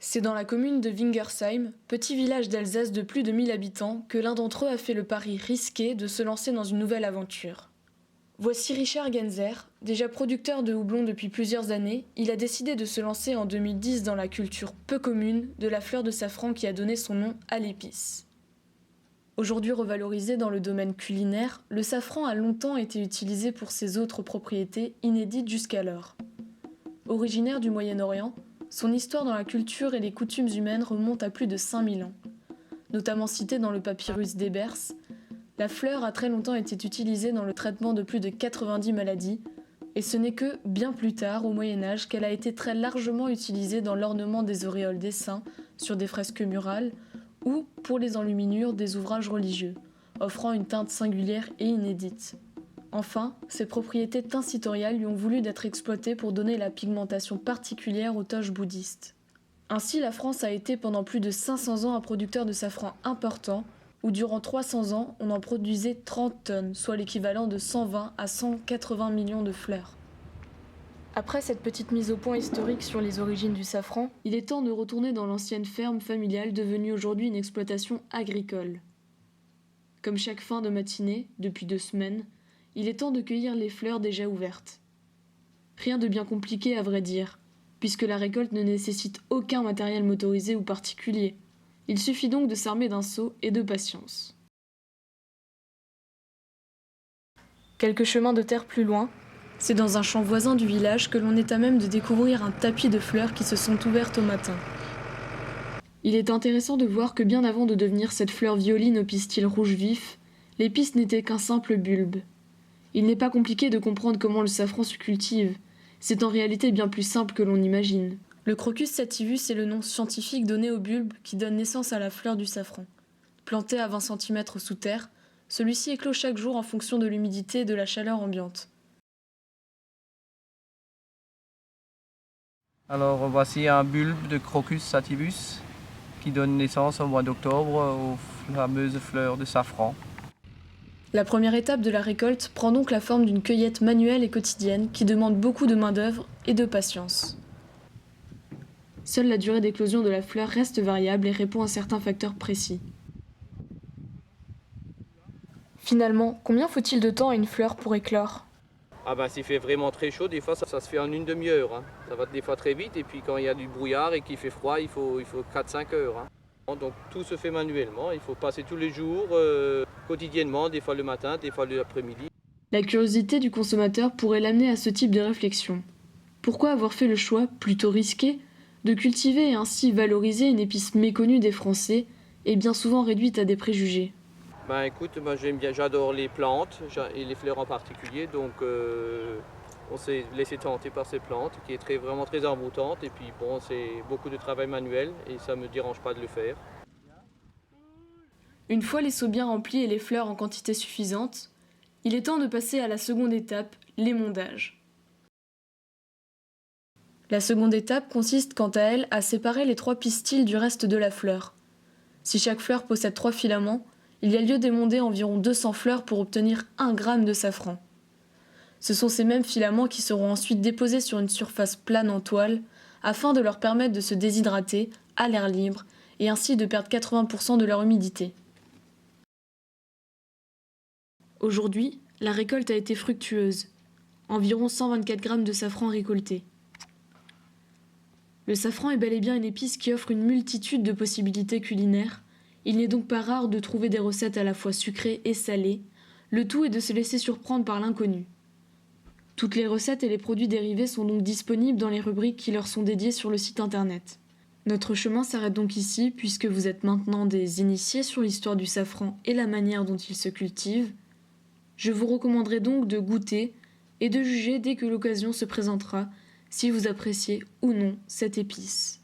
C'est dans la commune de Wingersheim, petit village d'Alsace de plus de 1000 habitants, que l'un d'entre eux a fait le pari risqué de se lancer dans une nouvelle aventure. Voici Richard Genzer, déjà producteur de houblon depuis plusieurs années, il a décidé de se lancer en 2010 dans la culture peu commune de la fleur de safran qui a donné son nom à l'épice. Aujourd'hui revalorisé dans le domaine culinaire, le safran a longtemps été utilisé pour ses autres propriétés inédites jusqu'alors. Originaire du Moyen-Orient, son histoire dans la culture et les coutumes humaines remonte à plus de 5000 ans. Notamment citée dans le papyrus d'Ebers, la fleur a très longtemps été utilisée dans le traitement de plus de 90 maladies, et ce n'est que bien plus tard, au Moyen-Âge, qu'elle a été très largement utilisée dans l'ornement des auréoles des saints, sur des fresques murales, ou pour les enluminures des ouvrages religieux, offrant une teinte singulière et inédite. Enfin, ses propriétés tinsitoriales lui ont voulu d'être exploitées pour donner la pigmentation particulière aux toges bouddhistes. Ainsi, la France a été pendant plus de 500 ans un producteur de safran important, où durant 300 ans, on en produisait 30 tonnes, soit l'équivalent de 120 à 180 millions de fleurs. Après cette petite mise au point historique sur les origines du safran, il est temps de retourner dans l'ancienne ferme familiale devenue aujourd'hui une exploitation agricole. Comme chaque fin de matinée, depuis 2 semaines, il est temps de cueillir les fleurs déjà ouvertes. Rien de bien compliqué à vrai dire, puisque la récolte ne nécessite aucun matériel motorisé ou particulier. Il suffit donc de s'armer d'un seau et de patience. Quelques chemins de terre plus loin, c'est dans un champ voisin du village que l'on est à même de découvrir un tapis de fleurs qui se sont ouvertes au matin. Il est intéressant de voir que bien avant de devenir cette fleur violine au pistil rouge vif, l'épice n'était qu'un simple bulbe. Il n'est pas compliqué de comprendre comment le safran se cultive, c'est en réalité bien plus simple que l'on imagine. Le Crocus sativus est le nom scientifique donné au bulbe qui donne naissance à la fleur du safran. Planté à 20 cm sous terre, celui-ci éclot chaque jour en fonction de l'humidité et de la chaleur ambiante. Alors voici un bulbe de Crocus sativus qui donne naissance au mois d'octobre aux fameuses fleurs de safran. La première étape de la récolte prend donc la forme d'une cueillette manuelle et quotidienne qui demande beaucoup de main-d'œuvre et de patience. Seule la durée d'éclosion de la fleur reste variable et répond à certains facteurs précis. Finalement, combien faut-il de temps à une fleur pour éclore ? Ah ben s'il fait vraiment très chaud, des fois ça se fait en une demi-heure. Hein. Ça va des fois très vite et puis quand il y a du brouillard et qu'il fait froid, il faut 4-5 heures. Hein. Donc tout se fait manuellement, il faut passer tous les jours, quotidiennement, des fois le matin, des fois l'après-midi. La curiosité du consommateur pourrait l'amener à ce type de réflexion. Pourquoi avoir fait le choix, plutôt risqué, de cultiver et ainsi valoriser une épice méconnue des Français et bien souvent réduite à des préjugés ? Ben écoute, moi j'adore les plantes et les fleurs en particulier, donc on s'est laissé tenter par ces plantes qui est vraiment très envoûtante et puis bon c'est beaucoup de travail manuel et ça me dérange pas de le faire. Une fois les seaux bien remplis et les fleurs en quantité suffisante, il est temps de passer à la seconde étape, l'émondage. La seconde étape consiste quant à elle à séparer les 3 pistils du reste de la fleur. Si chaque fleur possède 3 filaments, il y a lieu d'émonder environ 200 fleurs pour obtenir 1 gramme de safran. Ce sont ces mêmes filaments qui seront ensuite déposés sur une surface plane en toile afin de leur permettre de se déshydrater à l'air libre et ainsi de perdre 80% de leur humidité. Aujourd'hui, la récolte a été fructueuse, environ 124 grammes de safran récoltés. Le safran est bel et bien une épice qui offre une multitude de possibilités culinaires. Il n'est donc pas rare de trouver des recettes à la fois sucrées et salées. Le tout est de se laisser surprendre par l'inconnu. Toutes les recettes et les produits dérivés sont donc disponibles dans les rubriques qui leur sont dédiées sur le site internet. Notre chemin s'arrête donc ici, puisque vous êtes maintenant des initiés sur l'histoire du safran et la manière dont il se cultive. Je vous recommanderai donc de goûter et de juger dès que l'occasion se présentera si vous appréciez ou non cette épice.